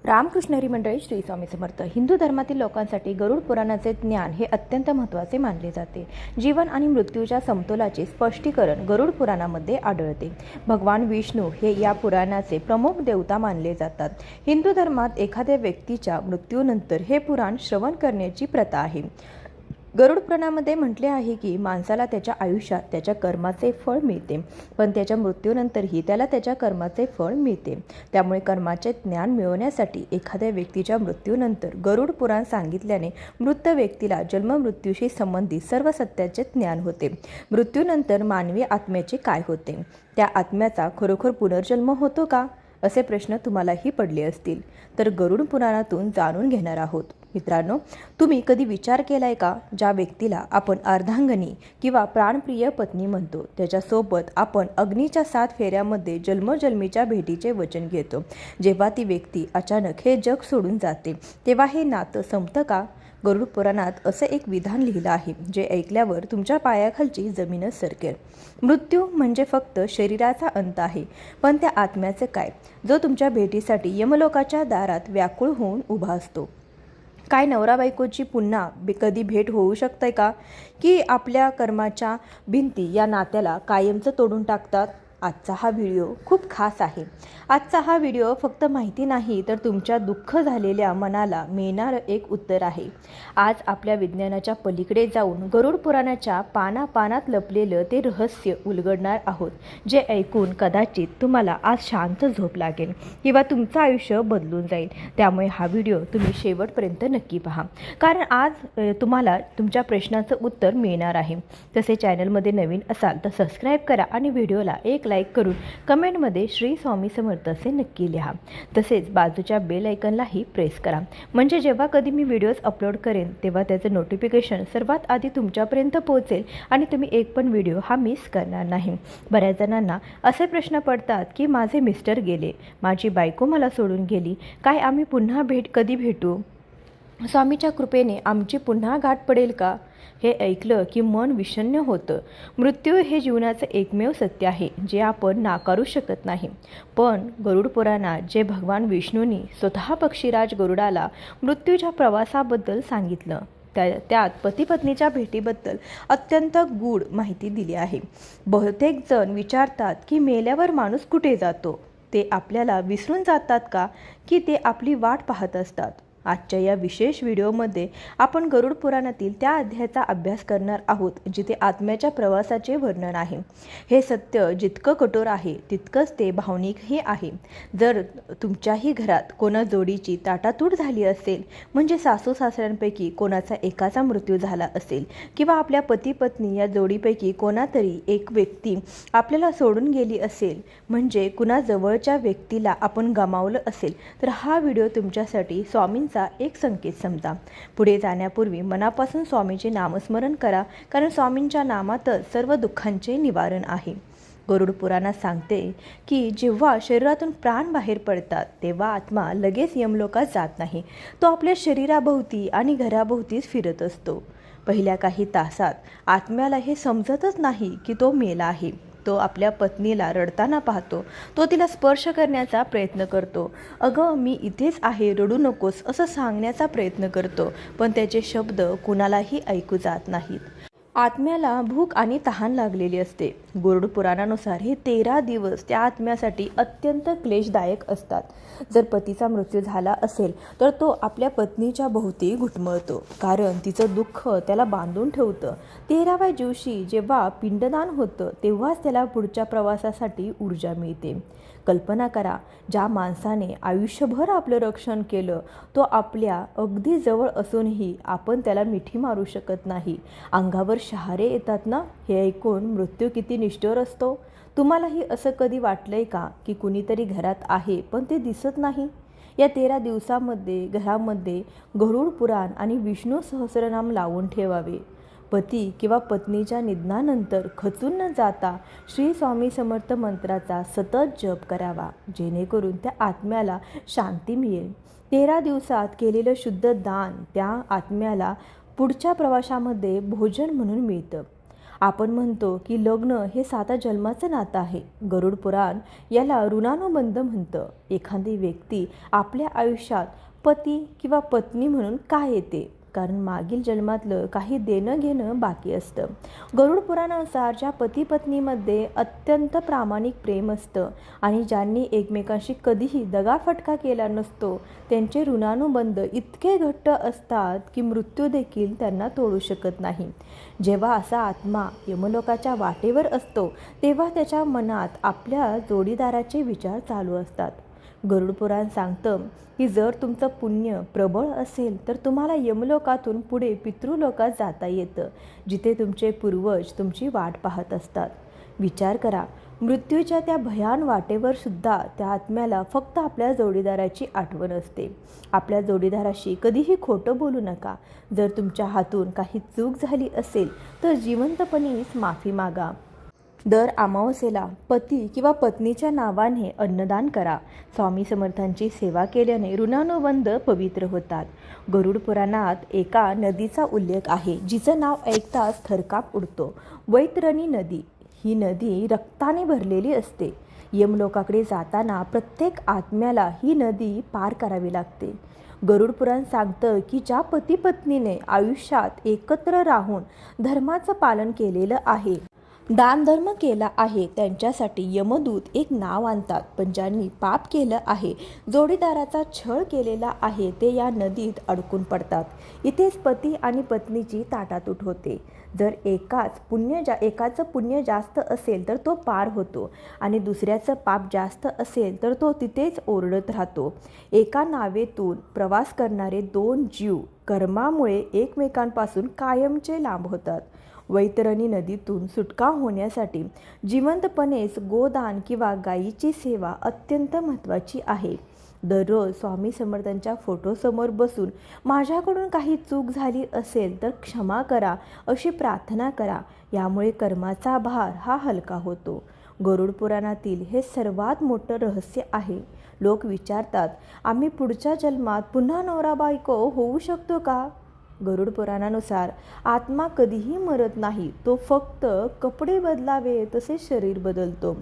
रामकृष्ण हरी मंडळी श्री स्वामी समर्थ. हिंदू धर्मातील लोकांसाठी गरुड पुराणाचे ज्ञान हे अत्यंत महत्त्वाचे मानले जाते. जीवन आणि मृत्यूच्या समतोलाचे स्पष्टीकरण गरुड पुराणामध्ये आढळते. भगवान विष्णू हे या पुराणाचे प्रमुख देवता मानले जातात. हिंदू धर्मात एखाद्या व्यक्तीच्या मृत्यूनंतर हे पुराण श्रवण करण्याची प्रथा आहे. गरुड पुराणामध्ये म्हटले आहे की माणसाला त्याच्या आयुष्यात त्याच्या कर्माचे फळ मिळते, पण त्याच्या मृत्यूनंतरही त्याला त्याच्या कर्माचे फळ मिळते. त्यामुळे कर्माचे ज्ञान मिळवण्यासाठी एखाद्या व्यक्तीच्या मृत्यूनंतर गरुड पुराण सांगितल्याने मृत व्यक्तीला जन्ममृत्यूशी संबंधित सर्व सत्याचे ज्ञान होते. मृत्यूनंतर मानवी आत्म्याचे काय होते? त्या आत्म्याचा खरोखर पुनर्जन्म होतो का? असे प्रश्न तुम्हालाही पडले असतील, तर गरुड पुराणातून जाणून घेणार आहोत. मित्रांनो, तुम्ही कधी विचार केलाय का, ज्या व्यक्तीला आपण अर्धांगिनी किंवा प्राणप्रिय पत्नी म्हणतो, त्याच्यासोबत आपण अग्नीच्या 7 फेऱ्यामध्ये जन्मजन्मीच्या भेटीचे वचन घेतो. जेव्हा ती व्यक्ती अचानक हे जग सोडून जाते, तेव्हा हे नातं संपतं का? गरुड पुराणात असं एक विधान लिहिलं आहे, जे ऐकल्यावर तुमच्या पायाखालची जमीनच सरकेल. मृत्यू म्हणजे फक्त शरीराचा अंत आहे, पण त्या आत्म्याचे काय, जो तुमच्या भेटीसाठी यमलोकाच्या दारात व्याकुळ होऊन उभा असतो? काय नवरा बायकोची पुन्हा कधी भेट होऊ शकते का? की आपल्या कर्माच्या भिंती या नात्याला कायमचं तोडून टाकतात? आजचा हा व्हिडिओ खूप खास आहे. आजचा हा व्हिडिओ फक्त माहिती नाही, तर तुमच्या दुःख झालेल्या मनाला मिळणारं एक उत्तर आहे. आज आपल्या विज्ञानाच्या पलीकडे जाऊन गरुड पुराणाच्या पानापानात लपलेलं ते रहस्य उलगडणार आहोत, जे ऐकून कदाचित तुम्हाला आज शांत झोप लागेल किंवा तुमचं आयुष्य बदलून जाईल. त्यामुळे हा व्हिडिओ तुम्ही शेवटपर्यंत नक्की पहा, कारण आज तुम्हाला तुमच्या प्रश्नाचं उत्तर मिळणार आहे. तसे चॅनलमध्ये नवीन असाल तर सबस्क्राईब करा आणि व्हिडिओला एक लाईक करून कमेंटमध्ये श्री स्वामी समर्थ असे नक्की लिहा. तसेच बाजूच्या बेल आयकॉनलाही प्रेस करा, म्हणजे जेव्हा कधी मी व्हिडिओज अपलोड करेन तेव्हा त्याचं नोटिफिकेशन सर्वात आधी तुमच्यापर्यंत पोहोचेल आणि तुम्ही एक पण व्हिडिओ हा मिस करणार नाही. बऱ्याच जणांना असे प्रश्न पडतात की माझे मिस्टर गेले, माझी बायको मला सोडून गेली, काय आम्ही पुन्हा कधी भेटू? स्वामीच्या कृपेने आमची पुन्हा गाठ पडेल का? हे ऐकलं की मन विषण्ण होतं. मृत्यू हे जीवनाचं एकमेव सत्य आहे, जे आपण नाकारू शकत नाही. पण गरुड पुराणात जे भगवान विष्णूंनी स्वतः पक्षीराज गरुडाला मृत्यूच्या प्रवासाबद्दल सांगितलं, त्यात पती पत्नीच्या भेटीबद्दल अत्यंत गूढ माहिती दिली आहे. बहुतेक जण विचारतात की मेल्यावर माणूस कुठे जातो? ते आपल्याला विसरून जातात का, की ते आपली वाट पाहत असतात? आजच्या या विशेष व्हिडिओमध्ये आपण गरुड पुराणातील त्या अध्यायाचा अभ्यास करणार आहोत, जिथे आत्म्याच्या प्रवासाचे वर्णन आहे. हे सत्य जितकं कठोर आहे, तितकंच ते भावनिकही आहे. जर तुमच्याही घरात कोणा जोडीची ताटातूट झाली असेल, म्हणजे सासू सासऱ्यांपैकी कोणाचा एकाचा मृत्यू झाला असेल, किंवा आपल्या पती पत्नी या जोडीपैकी कोणातरी एक व्यक्ती आपल्याला सोडून गेली असेल, म्हणजे कुणा जवळच्या व्यक्तीला आपण गमावलं असेल, तर हा व्हिडिओ तुमच्यासाठी स्वामींचा एक संकेत समजा. पुढे जाण्यापूर्वी मनापासून स्वामीचे नामस्मरण करा, कारण स्वामींच्या नामातच सर्व दुःखांचे निवारण आहे. गरुड पुराणात सांगते की जेव्हा शरीरातून प्राण बाहेर पडतात, तेव्हा आत्मा लगेच यमलोकात जात नाही. तो आपल्या शरीराभोवती आणि घराभोवतीच फिरत असतो. पहिल्या काही तासात आत्म्याला हे समजतच नाही की तो मेला आहे. तो आपल्या पत्नीला रडताना पाहतो. तो तिला स्पर्श करण्याचा प्रयत्न करतो. अगं, मी इथेच आहे, रडू नकोस, असं सांगण्याचा प्रयत्न करतो, पण त्याचे शब्द कुणालाही ऐकू जात नाहीत. आत्म्याला भूक आणि तहान लागलेली असते. गरुड पुराणानुसार हे 13 दिवस त्या आत्म्यासाठी अत्यंत क्लेशदायक असतात. जर पतीचा मृत्यू झाला असेल तर तो आपल्या पत्नीच्या भोवती घुटमळतो, कारण तिचं दुःख त्याला बांधून ठेवतं. 13व्या दिवशी जेव्हा पिंडदान होतं, तेव्हाच त्याला पुढच्या प्रवासासाठी ऊर्जा मिळते. कल्पना करा, ज्या माणसाने आयुष्यभर आपलं रक्षण केलं, तो आपल्या अगदी जवळ असूनही आपण त्याला मिठी मारू शकत नाही. अंगावर शहारे येतात ना? हे ऐकून मृत्यू किती निष्ठुर असतो. तुम्हालाही असं कधी वाटलंय का, की कुणीतरी घरात आहे पण ते दिसत नाही? या 13 दिवसामध्ये घरामध्ये गरुड पुराण आणि विष्णू सहस्रनाम लावून ठेवावे. पती किंवा पत्नीच्या निधनानंतर खचून न जाता श्री स्वामी समर्थ मंत्राचा सतत जप करावा, जेणेकरून त्या आत्म्याला शांती मिळेल. 13 दिवसात केलेलं शुद्ध दान त्या आत्म्याला पुढच्या प्रवासामध्ये भोजन म्हणून मिळतं. आपण म्हणतो की लग्न हे साधा जन्माचं नातं आहे. गरुड पुराण याला ऋणानुबंध म्हणतं. एखादी व्यक्ती आपल्या आयुष्यात पती किंवा पत्नी म्हणून का येते? कारण मागील जन्मातलं काही देणं घेणं बाकी असतं. गरुड पुराणानुसार ज्या पती पत्नीमध्ये अत्यंत प्रामाणिक प्रेम असतं आणि ज्यांनी एकमेकांशी कधीही दगाफटका केला नसतो, त्यांचे ऋणानुबंध इतके घट्ट असतात की मृत्यू देखील त्यांना तोडू शकत नाही. जेव्हा असा आत्मा यमलोकाच्या वाटेवर असतो तेव्हा त्याच्या मनात आपल्या जोडीदाराचे विचार चालू असतात. गरुड पुराण सांगतं की जर तुमचं पुण्य प्रबळ असेल तर तुम्हाला यमलोकातून पुढे पितृलोकात जाता येतं, जिथे तुमचे पूर्वज तुमची वाट पाहत असतात. विचार करा, मृत्यूच्या त्या भयान वाटेवर सुद्धा त्या आत्म्याला फक्त आपल्या जोडीदाराची आठवण असते. आपल्या जोडीदाराशी कधीही खोटं बोलू नका. जर तुमच्या हातून काही चूक झाली असेल तर जिवंतपणेच माफी मागा. दर अमावस्येला पती किंवा पत्नीच्या नावाने अन्नदान करा. स्वामी समर्थांची सेवा केल्याने ऋणानुबंध पवित्र होतात. गरुड पुराणात एका नदीचा उल्लेख आहे जिचं नाव ऐकताच थरकाप उडतो. वैतरणी नदी. ही नदी रक्ताने भरलेली असते. यमलोकाकडे जाताना प्रत्येक आत्म्याला ही नदी पार करावी लागते. गरुड पुराण सांगतं की ज्या पती पत्नीने आयुष्यात एकत्र राहून धर्माचं पालन केलेलं आहे, दानधर्म केला आहे, त्यांच्यासाठी यमदूत एक नाव आणतात. पण ज्यांनी पाप केलं आहे, जोडीदाराचा छळ केलेला आहे, ते या नदीत अडकून पडतात. इथेच पती आणि पत्नीची ताटातूट होते. जर एकाचं पुण्य जास्त असेल तर तो पार होतो आणि दुसऱ्याचं पाप जास्त असेल तर तो तिथेच ओरडत राहतो. एका नावेतून प्रवास करणारे दोन जीव कर्मामुळे एकमेकांपासून कायमचे लांब होतात. वैतरणी नदीतून सुटका होण्यासाठी जिवंतपणेच गोदान किंवा गायीची सेवा अत्यंत महत्त्वाची आहे. दररोज स्वामी समर्थांच्या फोटोसमोर बसून माझ्याकडून काही चूक झाली असेल तर क्षमा करा अशी प्रार्थना करा. यामुळे कर्माचा भार हा हलका होतो. गरुड पुराणातील हे सर्वात मोठं रहस्य आहे. लोक विचारतात, आम्ही पुढच्या जन्मात पुन्हा नवरा बायको होऊ शकतो का? गरुड पुराणानुसार आत्मा कधीही मरत नाही. तो फक्त कपडे बदलावे तसे शरीर बदलतो.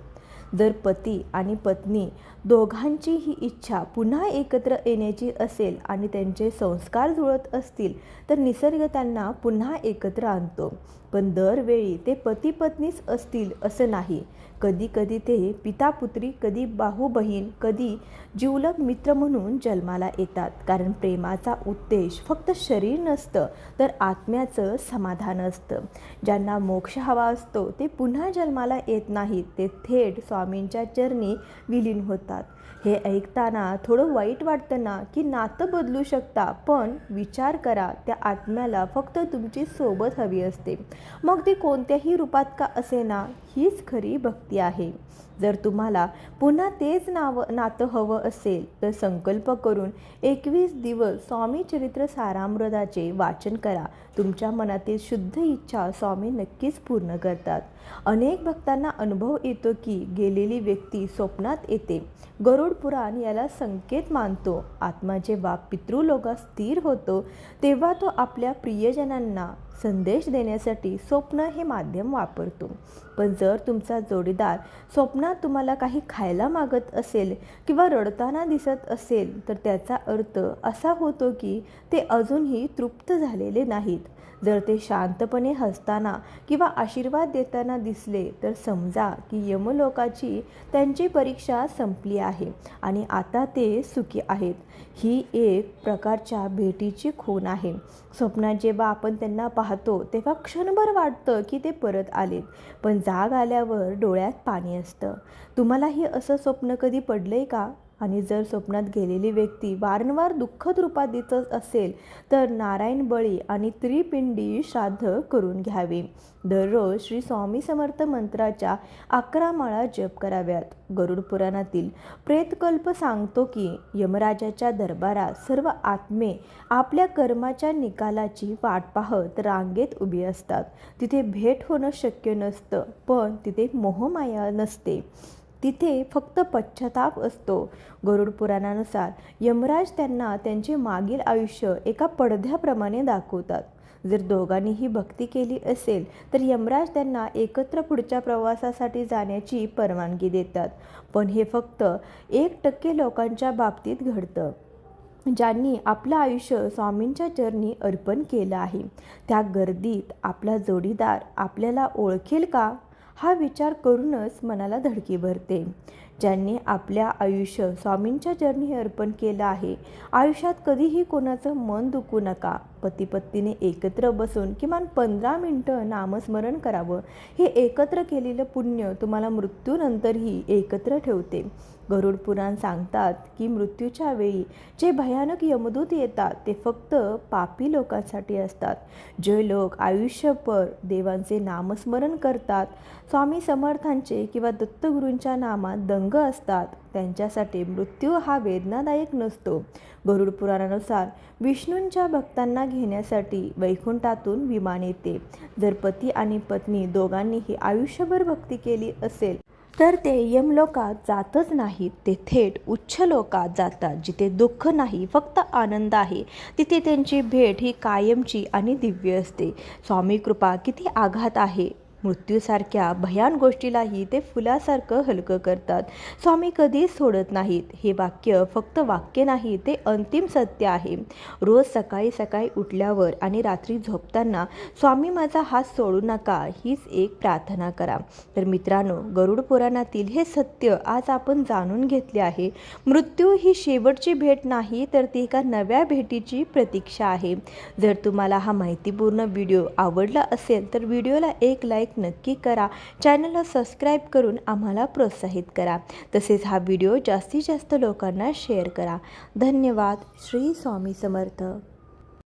जर पती आणि पत्नी दोघांची ही इच्छा पुन्हा एकत्र येण्याची असेल आणि त्यांचे संस्कार जुळत असतील तर निसर्ग त्यांना पुन्हा एकत्र आणतो. पण दरवेळी ते पती पत्नीच असतील असं नाही. कधी कधी ते पिता पुत्री, कधी भाऊ बहीण, कधी जिवलग मित्र म्हणून जन्माला येतात. कारण प्रेमाचा उद्देश फक्त शरीर नसतं तर आत्म्याचं समाधान असतं. ज्यांना मोक्ष हवा असतो ते पुन्हा जन्माला येत नाहीत, ते थेट स्वामींच्या चरणी विलीन होतात. हे ऐकताना थोडं वाईट वाटतं ना की नातं बदलू शकता, पण विचार करा, त्या आत्म्याला फक्त तुमची सोबत हवी असते. मग ती कोणत्याही रूपात का असेना, हीच खरी भक्ती आहे. जर तुम्हाला पुन्हा तेच नातं हवं असेल तर संकल्प करून 21 दिवस स्वामी चरित्र सारामृताचे वाचन करा. तुमच्या मनातील शुद्ध इच्छा स्वामी नक्कीच पूर्ण करतात. अनेक भक्तांना अनुभव येतो की गेलेली व्यक्ती स्वप्नात येते. गरुड पुराण याला संकेत मानतो. आत्मा जेव्हा पितृलोकात स्थिर होतो तेव्हा तो आपल्या प्रियजनांना संदेश देण्यासाठी स्वप्न हे माध्यम वापरतो. पण जर तुमचा जोडीदार स्वप्नात तुम्हाला काही खायला मागत असेल किंवा रडताना दिसत असेल तर त्याचा अर्थ असा होतो की ते अजूनही तृप्त झालेले नाहीत. जर ते शांतपणे हसताना किंवा आशीर्वाद देताना दिसले तर समजा की यमलोकाची त्यांची परीक्षा संपली आहे आणि आता ते सुखी आहेत. ही एक प्रकारच्या भेटीची खूण आहे. स्वप्नात जेव्हा आपण त्यांना पाहतो तेव्हा क्षणभर वाटतं की ते परत आलेत, पण जाग आल्यावर डोळ्यात पाणी असतं. तुम्हालाही असं स्वप्न कधी पडलंय का? आणि जर स्वप्नात गेलेली व्यक्ती वारंवार दुःखद रूपात दिसत असेल तर नारायण बळी आणि त्रिपिंडी श्राद्ध करून घ्यावे. दररोज श्री स्वामी समर्थ मंत्राच्या 11 माळा जप कराव्यात. गरुड पुराणातील प्रेतकल्प सांगतो की यमराजाच्या दरबारात सर्व आत्मे आपल्या कर्माच्या निकालाची वाट पाहत रांगेत उभी असतात. तिथे भेट होणं शक्य नसतं, पण तिथे मोहमाया नसते. तिथे फक्त पश्चाताप असतो. गरुड पुराणानुसार यमराज त्यांना त्यांचे मागील आयुष्य एका पडद्याप्रमाणे दाखवतात. जर दोघांनीही भक्ती केली असेल तर यमराज त्यांना एकत्र पुढच्या प्रवासासाठी जाण्याची परवानगी देतात. पण हे फक्त 1% लोकांच्या बाबतीत घडतं. ज्यांनी आपलं आयुष्य स्वामींच्या चरणी अर्पण केलं आहे. त्या गर्दीत आपला जोडीदार आपल्याला ओळखेल का, हा विचार करूनच मनाला धडकी भरते. ज्यांनी आपल्या आयुष्य स्वामींच्या चरणी अर्पण केलं आहे, आयुष्यात कधीही कोणाचं मन दुखू नका. पती-पत्नीने एकत्र बसून किमान 15 मिनिटं नामस्मरण करावं. हे एकत्र केलेलं पुण्य तुम्हाला मृत्यूनंतरही एकत्र ठेवते. गरुड पुराण सांगतात की मृत्यूच्या वेळी जे भयानक यमदूत येतात ते फक्त पापी लोकांसाठी असतात. जे लोक आयुष्यभर देवांचे नामस्मरण करतात, स्वामी समर्थांचे किंवा दत्तगुरूंच्या नामात दंग असतात, त्यांच्यासाठी मृत्यू हा वेदनादायक नसतो. गरुड पुराणानुसार विष्णूंच्या भक्तांना घेण्यासाठी वैकुंठातून विमान येते. जर पती आणि पत्नी दोघांनीही आयुष्यभर भक्ती केली असेल तर ते यमलोकात जातच नाहीत, ते थेट उच्च लोकात जातात, जिथे दुःख नाही फक्त आनंद आहे. तिथे त्यांची भेट ही कायमची आणि दिव्य असते. स्वामी कृपा किती आघात आहे. मृत्यूसारख्या भयान गोष्टीलाही ते फुलासारखं हलकं करतात. स्वामी कधीच सोडत नाहीत. हे वाक्य फक्त वाक्य नाही, ते अंतिम सत्य आहे. रोज सकाळी सकाळी उठल्यावर आणि रात्री झोपताना स्वामी माझा हात सोडू नका हीच एक प्रार्थना करा. तर मित्रांनो, गरुड पुराणातील हे सत्य आज आपण जाणून घेतले आहे. मृत्यू ही शेवटची भेट नाही, तर ती एका नव्या भेटीची प्रतीक्षा आहे. जर तुम्हाला हा माहितीपूर्ण व्हिडिओ आवडला असेल तर व्हिडिओला एक लाईक नक्की करा. चॅनलला सबस्क्राईब करून आम्हाला प्रोत्साहित करा. तसेच हा व्हिडिओ जास्तीत जास्त लोकांना शेअर करा. धन्यवाद. श्री स्वामी समर्थ.